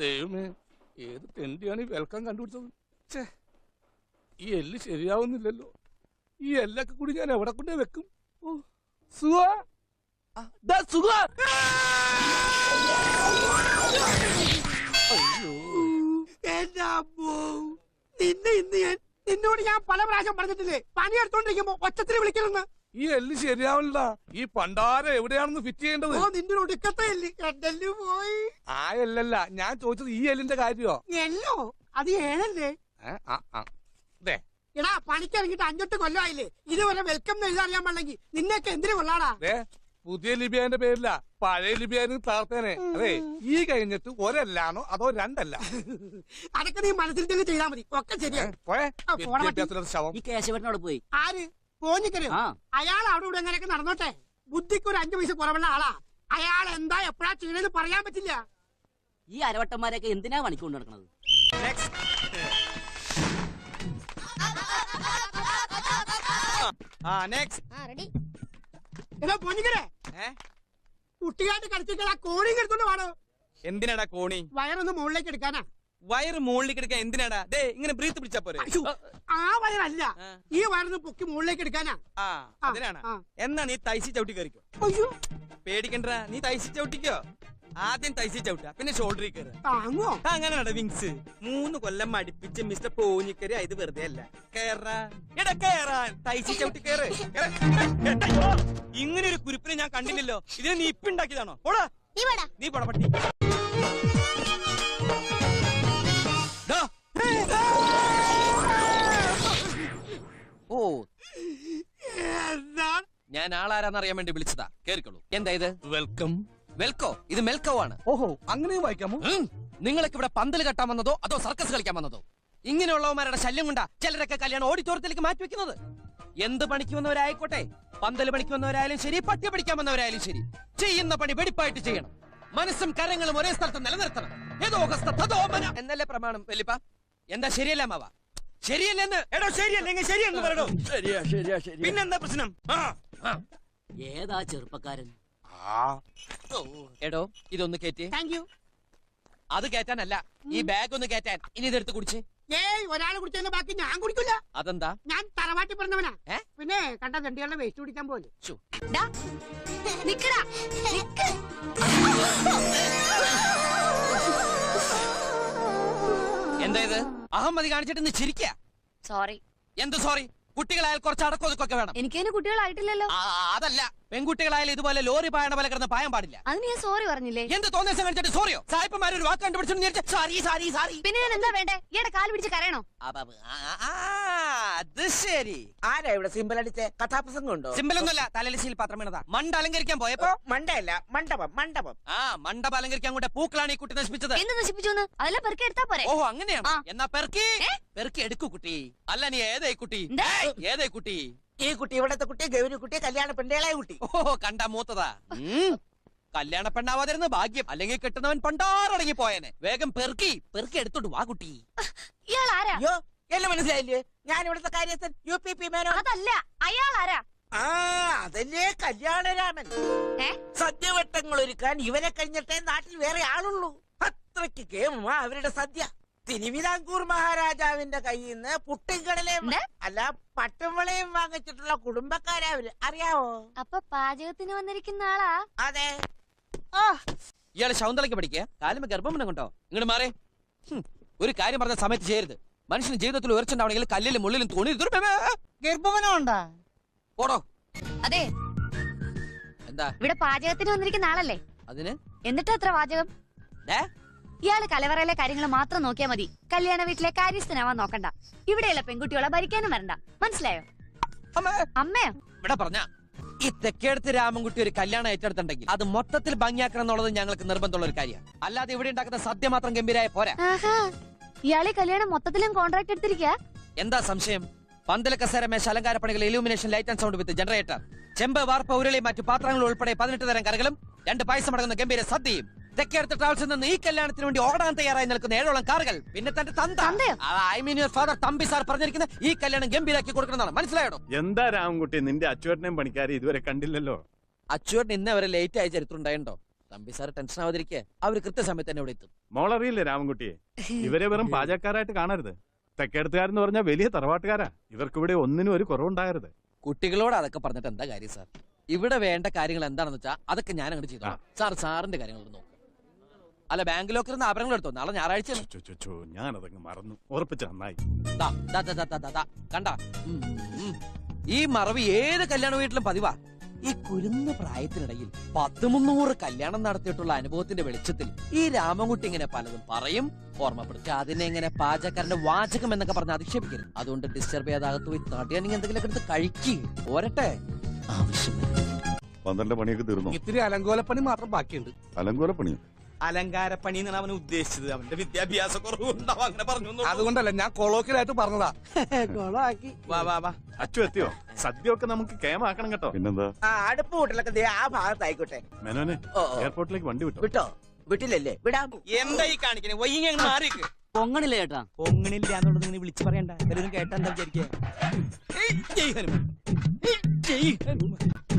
ദൈവമേ, ഏത് തെണ്ടിയാണ് ഈ വെൽക്കം കണ്ടുപിടിച്ചത്? ഛേ, ഈ എല്ല് ശരിയാവുന്നില്ലല്ലോ. ഈ എല്ലൊക്കെ കൂടി ഞാൻ എവിടെ കൊണ്ടേ വെക്കും? നിന്നെ ഇന്ന് നിന്നോട് ഞാൻ പല പ്രാവശ്യം പറഞ്ഞിട്ടില്ലേ, പണിയെടുത്തോണ്ടിരിക്കുമ്പോ ഒച്ചത്തിന് വിളിക്കണമെന്ന്. ഈ എല്ല് ശരിയാവില്ല. ഈ പണ്ടാരം എവിടെയാണെന്ന് ഫിറ്റ് ചെയ്യേണ്ടത്? നിന്റെ ഒടുക്കത്തെ എല്ല് പോയി. ആ എല്ലല്ല ഞാൻ ചോദിച്ചത്, ഈ എല്ലിന്റെ കാര്യോ? എല്ലോ അത് ഏഴല്ലേ? എടാ, പണിക്കിറങ്ങിട്ട് 5-8 കൊല്ലമായില്ലേ, ഇതുവരെ വെൽക്കം എഴുതാറിയാൻ പാടില്ലെങ്കിൽ നിന്നെയൊക്കെ എന്തിനു കൊള്ളാടാ? പുതിയ ലിബിയാന്റെ പേരില്ല, പഴയ ലിബിയാന് താർത്തേനെ. അതെ, ഈ കഴിഞ്ഞിട്ട് ഒരല്ലാണോ അതോ രണ്ടല്ല? അതൊക്കെ നീ മനസ്സിൽ തന്നെ ചെയ്താൽ മതി, ഒക്കെ ശരിയാ. ഈ കേശവനോട് പോയി. ആര്? പോഞ്ഞിക്കരോ? അയാൾ അവിടെ ഇവിടെ എങ്ങനെയൊക്കെ നടന്നോട്ടെ, ബുദ്ധിക്ക് ഒരു 5 പൈസ കുറവുള്ള ആളാ. അയാൾ എന്താ എപ്പോഴാ ചെയ്യണെന്ന് പറയാൻ പറ്റില്ല. ഈ അരവട്ടന്മാരെയൊക്കെ എന്തിനാ പണിക്കൊണ്ട് നടക്കണത്? എടാ പോഞ്ഞിക്കരേ, കുട്ടിയായിട്ട് കളിച്ചിട്ട് കോണിങ് എടുത്തോണ്ട് വേണോ? എന്തിനാടാ കോണി? വയറൊന്ന് മുകളിലേക്ക് എടുക്കാനാ. വയറ് മുകളിലേക്ക് എടുക്കാൻ എന്തിനാടാ? ദേ ഇങ്ങനെ ബ്രീത്ത് പിടിച്ചാ പോരെ. ആ വയറല്ല, ഈ വയറൊന്ന് പൊക്കി മുകളിലേക്ക് എടുക്കാനാ. അതിനാണ്. എന്നാ നീ തൈസി ചവിട്ടി കയറിക്കോ. പേടിക്കണ്ട, നീ തൈസി ചവിട്ടിക്കോ. ആദ്യം തൈസി ചവിട്ട, പിന്നെ ഷോൾഡറിൽ കയറ. അങ്ങനെയാണ് വിങ്സ്. 3 കൊല്ലം മടിപ്പിച്ച് മിസ്റ്റർ പോഞ്ഞിക്കരി ഇത് വെറുതെ അല്ല. കേറാൻ തൈസി ചവിട്ടി കയറ്. ഇങ്ങനെ ഒരു കുരിപ്പിനെ ഞാൻ കണ്ടില്ലല്ലോ. ഇതിനെ നീ ഇപ്പൊ ഉണ്ടാക്കിയതാണോ? പോടാ നീ, പോടാ പട്ടി. ഓ, ഞാൻ ആളാരാന്നറിയാൻ വേണ്ടി വിളിച്ചതാ. കേറിക്കോളൂ. എന്താ ഇത്? വെൽക്കം. വെൽക്കോ? ഇത് മെൽക്കോ ആണ്. ഓഹോ, അങ്ങനെ വായിക്കാമോ? നിങ്ങളൊക്കെ ഇവിടെ പന്തൽ കെട്ടാൻ വന്നതോ അതോ സർക്കസ് കളിക്കാൻ വന്നതോ? ഇങ്ങനെയുള്ളവന്മാരുടെ ശല്യം കൊണ്ടാ ചിലരൊക്കെ കല്യാണം ഓഡിറ്റോറിയത്തിലേക്ക് മാറ്റി വെക്കുന്നത്. എന്ത് പണിക്ക് വന്നവരായിക്കോട്ടെ, പന്തൽ പണിക്ക് വന്നവരായാലും ശരി, പട്ടി പഠിക്കാൻ വന്നവരായാലും ശരി, ചെയ്യുന്ന പണി വെടിപ്പായിട്ട് ചെയ്യണം. മനസ്സും കരങ്ങളും ഒരേ സ്ഥലത്ത് നിലനിർത്തണം. എന്നല്ലേ പ്രമാണം വലിപ്പ? എന്താ ശരിയല്ല മാവ? ശരിയല്ലെന്ന്. എടോ ശരിയല്ലെങ്കിൽ ശരിയെന്ന് പറയണോ? ശരിയാ. പിന്നെന്താ പ്രശ്നം? ഏതാ ചെറുപ്പക്കാരൻ? എടോ ഇതൊന്ന് കേറ്റി. അത് കേറ്റാനല്ല, ഈ ബാഗ് ഒന്ന് കേറ്റാൻ. ഇനി ഇതെടുത്ത് കുടിച്ച്. ഒരാൾ കുടിച്ചതിന്റെ ബാക്കി ഞാൻ കുടിക്കില്ല. അതെന്താ? ഞാൻ തറവാട്ടി പറഞ്ഞവനാ. പിന്നെ കണ്ട തെണ്ടികളുടെ വേസ്റ്റ് കുടിക്കാൻ പോലെ. എന്താ ഇത്? അഹമ്മതി കാണിച്ചിട്ട് ഇന്ന് ചിരിക്ക. സോറി. എന്ത് സോറി? കുട്ടികളായാൽ കുറച്ച് അടക്കൊതുക്കൊക്കെ വേണം. എനിക്കതിന് കുട്ടികളായിട്ടില്ലല്ലോ. അതല്ല, പെൺകുട്ടികളായാലും ഇതുപോലെ ലോറി പായണ പോലെ കിടന്ന് പായാൻ പാടില്ല. അതിന് ഞാൻ സോറി പറഞ്ഞില്ലേ? എന്ത് തോന്നിയ കാണിച്ചിട്ട് സോറിയോ? സായിപ്പന്മാർ ഒരു വാക്ക് കണ്ടുപിടിച്ചു സാരി. പിന്നെ ഞാൻ എന്താ വേണ്ടേ? ഈയുടെ കാല് പിടിച്ച് കരയണോ? അത് ശരി. ആരാ ഇവിടെ സിമ്പിൾ അടിച്ച് കഥാപ്രസംഗം ഉണ്ടോ? സിമ്പിളൊന്നുമല്ല, തലലിശയിൽ പത്രം വീണതാ. മണ്ട അലങ്കരിക്കാൻ പോയപ്പോ. മണ്ടയല്ല, മണ്ഡപം. മണ്ഡപം അലങ്കരിക്കാൻ കൂടെ പൂക്കളാണ് ഈ കുട്ടി നശിപ്പിച്ചത്. എന്ത് നശിപ്പിച്ചു? അതെല്ലാം പെറുക്കി എടുത്താ പോരെ? ഓഹോ, അങ്ങനെയാണ്. എന്നാ പെറുക്കി എടുക്കൂ കുട്ടി. അല്ല, നീ ഏതായി കുട്ടി? ഈ കുട്ടി ഇവിടത്തെ കുട്ടി, ഗൗരി കുട്ടി, കല്യാണ പെണ്ണേളായ കുട്ടി. ഓഹോ, കണ്ടാ മൂത്തതാ. കല്യാണ പെണ്ണാവാതിരുന്ന ഭാഗ്യം, അല്ലെങ്കിൽ കിട്ടുന്നവൻ പണ്ടാറടങ്ങി പോയനെ. വേഗം പെറുക്കി എടുത്തോണ്ട് വാ കുട്ടി. ഇയാളാരാ? അയ്യോ, എല്ലാം മനസ്സിലായില്ലേ? ഞാൻ ഇവിടുത്തെ കാര്യസ്ഥൻ UPP മേനോ. അതല്ല, അയാളാരാ? അതല്ലേ കല്യാണരാമൻ. സദ്യവട്ടങ്ങൾ ഒരുക്കാൻ ഇവരെ കഴിഞ്ഞിട്ടേ നാട്ടിൽ വേറെ ആളുള്ളൂ. അത്രയ്ക്ക് കേമുമാ അവരുടെ സദ്യ. തിരുവിതാംകൂർ മഹാരാജാവിന്റെ കയ്യിൽ നിന്ന് പുട്ടിൻകടലയും അല്ല പട്ടുംവളയും വാങ്ങിച്ചിട്ടുള്ള കുടുംബക്കാരവര്, അറിയാവോ? അപ്പൊ പാചകത്തിന് വന്നിരിക്കുന്ന ആളാ? അതെ. ഇയാള് ശൗന്തളയ്ക്ക് പഠിക്കുക, കാലുമ്പോ ഗർഭം കൊണ്ടോ? ഇങ്ങോട്ട് മാറേ. ഒരു കാര്യം പറഞ്ഞ സമയത്ത് ചെയ്യരുത്. മനുഷ്യന് ജീവിതത്തിൽ ഉയർച്ചുണ്ടാവണമെങ്കിൽ കല്ലിലും മുള്ളിലും തോണി ഗർഭവനമുണ്ടാ? ഓടോ. അതെ, എന്താ ഇവിടെ പാചകത്തിന് വന്നിരിക്കുന്ന ആളല്ലേ? അതിന് എന്നിട്ട് എത്ര വാചകം? ഇയാള് കലവറയിലെ കാര്യങ്ങൾ മാത്രം നോക്കിയാ മതി. കല്യാണ വീട്ടിലെ കാര്യസ്ഥനാവാൻ നോക്കണ്ട. ഇവിടെയുള്ള പെൺകുട്ടികളെ ഭരിക്കാനും വരണ്ട. മനസ്സിലായോ? അമ്മയോ? ഇവിടെ പറഞ്ഞ ഈ തെക്കേടത്ത് രാമൻകുട്ടി ഒരു കല്യാണം ഏറ്റെടുത്തിട്ടുണ്ടെങ്കിൽ അത് മൊത്തത്തിൽ ഭംഗിയാക്കണം എന്നുള്ളത് ഞങ്ങൾക്ക് നിർബന്ധമുള്ള ഒരു കാര്യമാണ്. അല്ലാതെ ഇവിടെ ഉണ്ടാക്കുന്ന സദ്യ മാത്രം ഗംഭീരായ പോരാ. ഇയാളെ കല്യാണം മൊത്തത്തിലും കോൺട്രാക്ട് എടുത്തിരിക്കുക. എന്താ സംശയം? പന്തല കസേര മേശ അലങ്കാര പണികൾ, illumination, light and sound with generator, ചെമ്പ്, വാർപ്പ്, ഉരുളി, മറ്റു പാത്രങ്ങൾ ഉൾപ്പെടെ 18 തരം കറികളും 2 പായസം അടങ്ങുന്ന ഗംഭീര സദ്യയും. തെക്കേടത്ത് ട്രാവൽസിൽ നിന്ന് ഈ കല്യാണത്തിന് വേണ്ടി ഓടാൻ തയ്യാറായി നിൽക്കുന്ന 7ഓളം കാറുകൾ. പിന്നെ തന്റെ ഫാദർ തമ്പി സാർ പറഞ്ഞിരിക്കുന്ന ഈ കല്യാണം ഗംഭീരാക്കി കൊടുക്കണമെന്നാണ്. മനസ്സിലായോ? എന്താ രാമൻകുട്ടി, നിന്റെ അച്ചുവേട്ടനെയും പണിക്കാരെ ഇതുവരെ കണ്ടില്ലല്ലോ. അച്ചുവേട്ടൻ ഇന്ന് അവരെ ലേറ്റ് ആയ ചരിത്രം ഉണ്ടായിട്ടോ? തമ്പി സാർ ടെൻഷൻ ആവാതിരിക്കെ അവര് കൃത്യസമയത്ത് തന്നെ ഇവിടെ എത്തും. മോളറിയില്ലേ രാമൻകുട്ടിയെ, ഇവരെ വെറും പാചകക്കാരായിട്ട് കാണരുത്. തെക്കേടത്തുകാരെന്ന് പറഞ്ഞാൽ വലിയ തറവാട്ടുകാരാ. ഇവർക്കിവിടെ ഒന്നിനും ഒരു കുറവുണ്ടാകരുത്. കുട്ടികളോട് അതൊക്കെ പറഞ്ഞിട്ട് എന്താ കാര്യം സാർ? ഇവിടെ വേണ്ട കാര്യങ്ങൾ എന്താണെന്ന് വെച്ചാൽ അതൊക്കെ ഞാൻ അങ്ങോട്ട് ചെയ്തോളാം. സാറിന്റെ കാര്യങ്ങൾ നോക്കും. അല്ല, ബാങ്കിലൊക്കെ ഇരുന്ന് ആഭരണങ്ങൾ എടുത്തോ, നാളെ ഞായറാഴ്ച. ഞാനതങ്ങ് മറന്നു. ഉറപ്പിച്ച നന്നായി. കണ്ട, ഈ മറവി ഏത് കല്യാണ വീട്ടിലും പതിവാ. ഈ കുരുന്ന പ്രായത്തിനിടയിൽ 100-300 കല്യാണം നടത്തിയിട്ടുള്ള അനുഭവത്തിന്റെ വെളിച്ചത്തിൽ ഈ രാമൻകുട്ടി ഇങ്ങനെ പലതും പറയും, ഓർമ്മപ്പെടുത്തി. അതിനെ ഇങ്ങനെ പാചകക്കാരന്റെ വാചകം എന്നൊക്കെ പറഞ്ഞ് അധിക്ഷേപിക്കരുത്. അതുകൊണ്ട് ഡിസ്റ്റർബ് ചെയ്യാതാകത്ത് പോയി തടിയാണെങ്കിൽ എന്തെങ്കിലും എടുത്ത് കഴിക്കുക. പോരട്ടെ, ആവശ്യം. പന്ത്രണ്ട് പണിയൊക്കെ തീർന്നു. ഇത്തിരി അലങ്കോലപ്പണി മാത്രം ബാക്കിയുണ്ട്. അലങ്കോലപ്പണിയോ? അലങ്കാരപ്പണി എന്നാണ് അവൻ ഉദ്ദേശിച്ചത്. അവന്റെ വിദ്യാഭ്യാസ കുറവുണ്ടാവും, അങ്ങനെ പറഞ്ഞു. അതുകൊണ്ടല്ല, ഞാൻ കൊളോക്കിലായിട്ട് പറഞ്ഞതാ. വാ വാ വാ. അച്ചു എത്തിയോ? സദ്യ ഒക്കെ നമുക്ക് കേമാക്കണം കേട്ടോ. പിന്നെന്താ? അടുപ്പ് കൂട്ടലൊക്കെ ദേ ആ ഭാഗത്തായിക്കോട്ടെ. മേനോനെ, എയർപോർട്ടിലേക്ക് വണ്ടി വിട്ടോ? വിട്ടോ? വിട്ടില്ലല്ലേ? വിടാം. എന്താ ഈ കാണിക്കണേ? വൈകി അങ്ങ് മാറിക്ക്. പൊങ്ങണില്ല ചേട്ടാ. പൊങ്ങണില്ല എന്നുള്ളത് ഇങ്ങനെ വിളിച്ചു പറയണ്ട. എല്ലാവരും കേട്ടാ എന്താ വിചാരിക്കുക?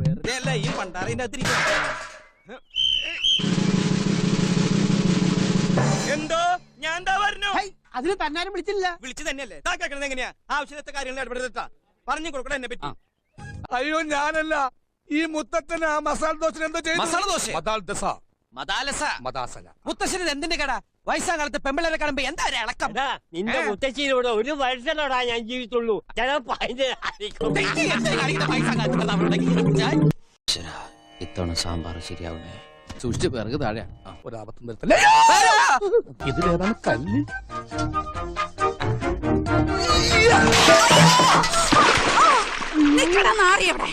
വെറുതെ അല്ല ഈ പണ്ടാറിന്റെ അകത്തിരിക്കുക. എന്തോ ഞാൻ എന്താ പറഞ്ഞു? അതിന് തന്നാരും വിളിച്ചില്ല. വിളിച്ചു തന്നെയല്ലേ? താ കേൾക്കണത് എങ്ങനെയാ? ആവശ്യത്തെ കാര്യങ്ങൾ ഇടപെടുത്താ പറഞ്ഞു കൊടുക്കണം എന്നെ പറ്റി. അയ്യോ, ഞാനല്ല, ഈ മുത്തച്ഛന് ആ മസാല ദോശ എന്തോ മസാല ദോശ? മുത്തശ്ശന് എന്തിന്റെ കട? വയസ്സാം കാലത്ത് പെമ്പിളരെ കാണുമ്പോ എന്താ ഒരു ഇളക്കം? നിന്റെ മുത്തശ്ശിയിലൂടെ ഒരു വർഷത്തോടാ ഞാൻ ജീവിച്ചുള്ളൂ. ഇത്തവണ സാമ്പാർ ശരിയാവണേ. സൂക്ഷിച്ച് പിറകു താഴെ. ഒരാപത്തും വരുത്തല്ലേ. ഇതിലേതാണ് കല്ല്?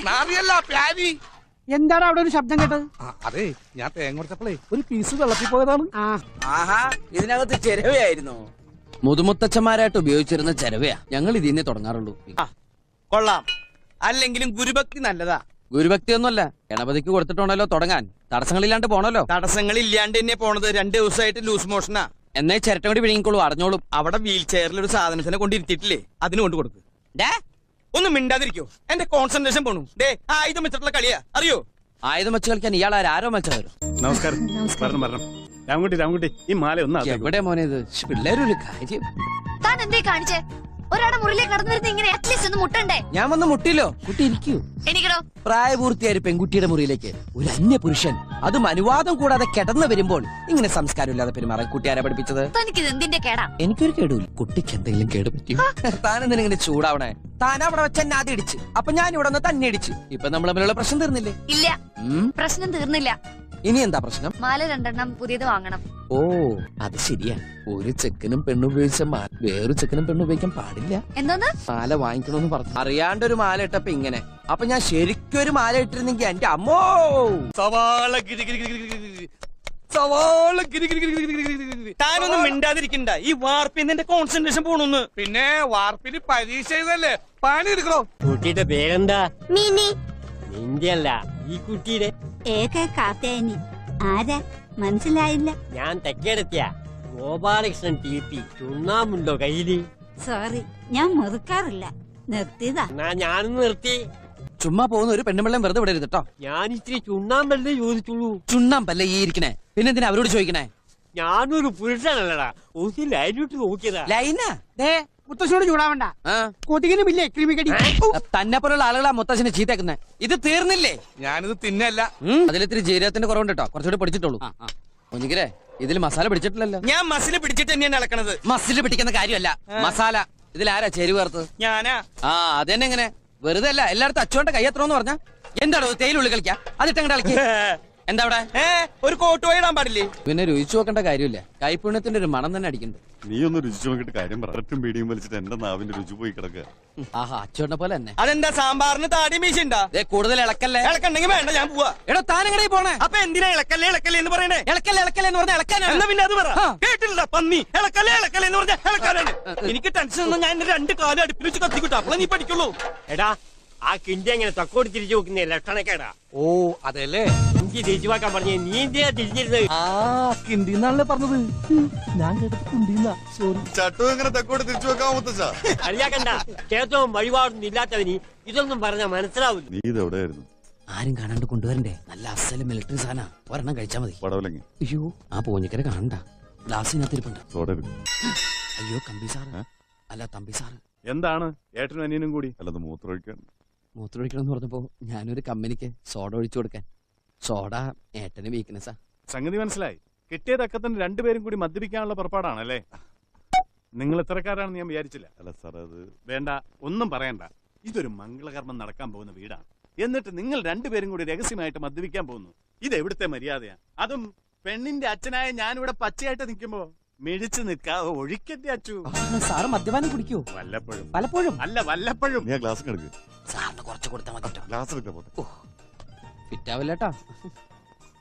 നാറിയല്ല, പ്യാരി. എന്താണ് അവിടെ ഒരു ശബ്ദം കേട്ടത്? അതെ, ഞാൻ തേങ്ങ കൊടുത്തപ്പോഴേ ഒരു പീസ് വെള്ളത്തിൽ പോയതാണ്. ആഹാ, ഇതിനകത്ത് ചെരവയായിരുന്നു. മുതുമുത്തച്ഛന്മാരായിട്ട് ഉപയോഗിച്ചിരുന്ന ചെരവയാ. ഞങ്ങൾ ഇതിന്നെ തുടങ്ങാറുള്ളൂ. കൊള്ളാം. അല്ലെങ്കിലും ഗുരുഭക്തി നല്ലതാ. ഗുരുഭക്തി ഒന്നുമല്ല, ഗണപതിക്ക് കൊടുത്തിട്ടുണ്ടല്ലോ തുടങ്ങാൻ. തടസ്സങ്ങളില്ലാണ്ട് പോണല്ലോ. തടസ്സങ്ങൾ ഇല്ലാണ്ട് തന്നെ പോണത്. 2 ദിവസമായിട്ട് ലൂസ് മോഷനാ. എന്നേ ചിരട്ടം കൂടി വിഴുങ്ങിക്കോളൂ, അറിഞ്ഞോളും. അവിടെ വീൽ ചെയറിൽ ഒരു സാധനത്തിനെ കൊണ്ടിരുത്തിയിട്ടില്ലേ, അതിന് കൊണ്ട് കൊടുക്ക്. ഒന്നും മിണ്ടാതിരിക്കോ, എന്റെ കോൺസെൻട്രേഷൻ പോണു. ഡേ, ആയുധം വെച്ചിട്ടുള്ള കളിയാ, അറിയോ? ആയുധം വെച്ച് കളിക്കാൻ ഇയാൾ ആരോ മത്സരം. നമസ്കാരം. പറഞ്ഞു രാമൻകുട്ടി, ഈ മാല ഒന്ന് എവിടെ മോനെ ഇത്? പിള്ളേരൊരു കാര്യം. താൻ എന്തേ കാണിച്ചേ? ഒരാടെ മുറിയിലേക്ക് കടന്നു വരുന്ന ഇങ്ങനെ അറ്റ്ലീസ്റ്റ് ഒന്ന് മുട്ടണ്ടേ? ഞാൻ വന്ന് മുട്ടില്ലോ. കുട്ടി ഇരിക്കൂ. എനിക്കോ? പ്രായപൂർത്തിയായ പെൺകുട്ടിയുടെ മുറിയിലേക്ക് ഒരു അന്യ പുരുഷൻ, അതും അനുവാദം കൂടാതെ കിടന്നു വരുമ്പോൾ ഇങ്ങനെ സംസ്കാരമില്ലാതെ പെരുമാറാൻ കുട്ടി ആരാ പഠിപ്പിച്ചത്? തനിക്കിത് എന്തിന്റെ കേടാ? എനിക്കൊരു കേടുമില്ല. കുട്ടിക്ക് എന്തെങ്കിലും കേട് പറ്റിയോ? താനെന്തിനാ ഇങ്ങനെ ചൂടാവണേ? താൻ അവിടെ വെച്ച് എന്നെ ആദ്യം ഇടിച്ച്, അപ്പൊ ഞാൻ ഇവിടെ നിന്ന് തന്നെ ഇടിച്ച്. ഇപ്പൊ നമ്മൾ തമ്മിലുള്ള പ്രശ്നം തീർന്നില്ലേ? ഇല്ല, പ്രശ്നം തീർന്നില്ല. ഇനി എന്താ പ്രശ്നം? മാല 2 പുതിയത് വാങ്ങണം. ഓ, അത് ശരിയാ. ഒരു ചെക്കനും പെണ്ണും ഉപയോഗിച്ച മാല വേറൊരു ചെക്കനും പെണ്ണും ഉപയോഗിക്കാൻ പാടില്ല. എന്തോന്ന്? മാല വാങ്ങിക്കണമെന്ന് പറഞ്ഞു. അറിയാണ്ടൊരു മാല ഇട്ടപ്പോ ഇങ്ങനെ. അപ്പൊ ഞാൻ ശരിക്കും ഒരു മാല ഇട്ടിരുന്നെങ്കിൽ എന്റെ അമ്മോ. താനൊന്നും മിണ്ടാതിരിക്കണ്ട. ഈ വാർപ്പിൽ എന്റെ കോൺസെൻട്രേഷൻ പോണൊന്ന്. പിന്നെ വാർപ്പിന് പരീക്ഷ എഴുതല്ലേ, പണി എടുക്കണോ? കുട്ടിയുടെ പേരെന്താ? മിനി. നിന്റെ അല്ല, ഈ കുട്ടിയുടെ. കാത്തേനി. ആരാ? മനസ്സിലായില്ല. ഞാൻ തെക്കേടെത്തിയ ഗോപാലകൃഷ്ണൻ TP. ചുണ്ണാമുണ്ടോ കയ്യില്? സോറി, ഞാൻ മുറുക്കാറില്ല, നിർത്തിയതാ. ഞാനും നിർത്തി. ചുമ്മാ പോകുന്ന ഒരു പെണ്ണുമ്പിള്ളം വെറുതെ വിടരുത് കേട്ടോ. ഞാൻ ഇത്തിരി ചുണ്ണാമ്പല്ലേ ചോദിച്ചുള്ളൂ. ചുണ്ണാമ്പല്ലേ ഈ ഇരിക്കണേ, പിന്നെന്തിനാ അവരോട് ചോദിക്കണേ? ഞാനൊരു പുരുഷനല്ലടാ, ഒന്ന് ലൈനിട്ട് നോക്കിയതാ. ലൈനാ? മുത്തശ്ശനോട് ചൂടാവണ്ട. കൊതുകിനുമില്ലേ ക്രിമികടി? തന്നെ പോലുള്ള ആളുകളാ മുത്തശ്ശനെ ചീത്തേക്കുന്നേ. ഇത് തീർന്നില്ലേ? ഞാനിത് തിന്നല്ല. അതിലിത്തിരി ജീരകത്തിന്റെ കുറവുണ്ട് കേട്ടോ, കുറച്ചുകൂടി പിടിച്ചിട്ടുള്ളൂ. ഒന്നിക്കരെ ഇതിൽ മസാല പിടിച്ചിട്ടില്ലല്ലോ. ഞാൻ മസില് പിടിച്ചിട്ട് തന്നെയാണ് ഇളക്കണത്. മസില് പിടിക്കുന്ന കാര്യമല്ല, മസാല. ഇതിലാരാ ചേരുവ ചേർത്തത്? ഞാനാ. അതെന്നെ എങ്ങനെ? വെറുതെ അല്ല, എല്ലായിടത്തും അച്ചുകൊണ്ട് കയ്യത്രോന്ന് പറഞ്ഞ എന്താണോ തേയിലുള്ളിൽ കളിക്കാം? അതിട്ടങ്ങടെ കളിക്ക. എന്താ അവിടെ? ഒരു കോട്ട് പോയി ഇടാൻ പാടില്ലേ? പിന്നെ രുചിച്ചു നോക്കേണ്ട കാര്യമില്ല, കൈപ്പുണ്യത്തിന്റെ ഒരു മണം തന്നെ അടിക്കണ്ട്. നീ ഒന്ന് രുചിച്ചു നോക്കിട്ട് കാര്യം പറ. ഒറ്റും പീടിയും വലിച്ചിട്ട് എന്റെ നാവിന്റെ രുചി പോയി കിടക്കുക. ആഹാ, അച്ചുകൊണ്ട പോലെ തന്നെ. അതെന്താ സാമ്പാറിന് താടി മീശുണ്ടാ? കൂടുതൽ ഇളക്കല്ലേ. ഇളക്കണ്ടെങ്കിൽ വേണ്ട, ഞാൻ പോവാ. എടോ, താനെങ്ങനെ പോണേ? അപ്പൊ എന്തിനാ ഇളക്കല്ലേ ഇളക്കല്ലേ എന്ന് പറയണേ? ഇളക്കല്ലേ ഇളക്കല്ലേ എന്ന് പറഞ്ഞാൽ ഇളക്കാനാണ്. എന്നാ പിന്നെ അത് പറ. കേട്ടില്ല പന്നി. ഇളക്കല്ലേ ഇളക്കല്ലേ എന്ന് പറഞ്ഞാൽ ഇളക്കാനാണ്. എനിക്ക് ടെൻഷൻ ഒന്നും, ഞാൻ 2 കാലം അടുപ്പിൽ വെച്ച് കത്തിക്കിട്ടു, അപ്പളെ നീ പഠിക്കുള്ളൂ. എടാ, ആ കിണ്ടി എങ്ങനെ തക്കോട് തിരിച്ചു നോക്കുന്നേ ലക്ഷണക്കേടാ. ഓ അതെല്ലേ, എനിക്ക് തിരിച്ചു വാക്കാൻ പറഞ്ഞേ. നീ എന്തിനാ തിരിച്ചിരുന്നത്? കിണ്ടിന്നാണല്ലേ പറഞ്ഞത്, ഞാൻ കേട്ടത് കുണ്ടിന്ന. സോറി. ചട്ടു എങ്ങനെ തെക്കോട്ട് തിരിച്ചു വെക്കാൻ മുത്തച്ഛ? അറിയാക്കണ്ട, ക്ഷേത്രവും വഴിപാടൊന്നും ഇല്ലാത്തവന് ഇതൊന്നും പറഞ്ഞാൽ മനസ്സിലാവില്ല. നീ ഇതെവിടെയായിരുന്നു? ആരും കാണാണ്ട് കൊണ്ടുവരണ്ടേ? നല്ല അസല് മിലിറ്ററി സാധന. ഒരെണ്ണം കഴിച്ചാ മതി. പടവലങ്ങി അയ്യോ, ആ പോഞ്ഞിക്കര കാണണ്ട. ഗ്ലാസ്സിനകത്തിരിപ്പുണ്ട്. സോഡ എടുക്ക്. അയ്യോ, കമ്പി സാറ്. അല്ല, തമ്പി സാറ്. എന്താണ് ഏട്ടനും അനിയനും കൂടി? അല്ലാതെ മൂത്രമൊഴിക്കാൻ. മൂത്രമൊഴിക്കണമെന്ന് പറഞ്ഞപ്പോ ഞാനൊരു കമ്പനിക്ക് സോഡ ഒഴിച്ചു കൊടുക്കാൻ. സോഡ ഏട്ടന് വീക്ക്നെസ്സാ. സംഗതി മനസ്സിലായി. കിട്ടിയ തക്കത്തിന് രണ്ടുപേരും കൂടി മദ്യപിക്കാനുള്ള പുറപ്പാടാണല്ലേ? നിങ്ങൾ ഇത്തരക്കാരാണെന്ന് ഞാൻ വിചാരിച്ചില്ല. അല്ല സാർ, അത് വേണ്ട, ഒന്നും പറയണ്ട. ഇതൊരു മംഗളകർമ്മം നടക്കാൻ പോകുന്ന വീടാണ്. എന്നിട്ട് നിങ്ങൾ രണ്ടുപേരും കൂടി രഹസ്യമായിട്ട് മദ്യപിക്കാൻ പോകുന്നു. ഇത് എവിടുത്തെ മര്യാദയാ? അതും പെണ്ണിന്റെ അച്ഛനായ ഞാനിവിടെ പച്ചയായിട്ട് നിൽക്കുമ്പോ മിഴിച്ചു നിൽക്കാതെ ഒഴിക്കട്ടെ അച്ചു. സാറ് മദ്യപാനം കുടിക്കോ? വല്ലപ്പോഴും. പലപ്പോഴും അല്ല, വല്ലപ്പോഴും. നീ ആ ഗ്ലാസ് എടുക്ക്. സാറിന് കുറച്ച് കൊടുത്താൽ മതി. ഗ്ലാസ് എടുക്കാൻ പോട്ടെ. ഫിറ്റാവില്ലേട്ടാ,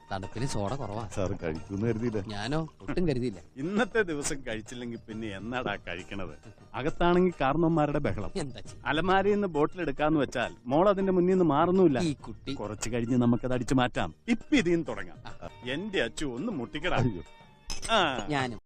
തണുപ്പിന് സോഡ കുറവാ. സാറ് കഴിക്കുന്നു കരുതിയില്ല. ഞാനോ ഒട്ടും കരുതിയില്ല. ഇന്നത്തെ ദിവസം കഴിച്ചില്ലെങ്കിൽ പിന്നെ എന്നാടാ കഴിക്കണത്? അകത്താണെങ്കിൽ കാരണവന്മാരുടെ ബഹളം. എന്താ അലമാരിയിൽ നിന്ന് ബോട്ടിൽ എടുക്കാന്ന് വെച്ചാൽ മോൾ അതിന്റെ മുന്നിൽ നിന്ന് മാറുന്നില്ല. ഈ കുട്ടി കുറച്ച് കഴിഞ്ഞ് നമുക്കത് അടിച്ചു മാറ്റാം. ഇപ്പൊ ഇതിന്ന് തുടങ്ങാം. എന്റെ അച്ചു ഒന്ന് മുട്ടിക്കടാ. ഞാനും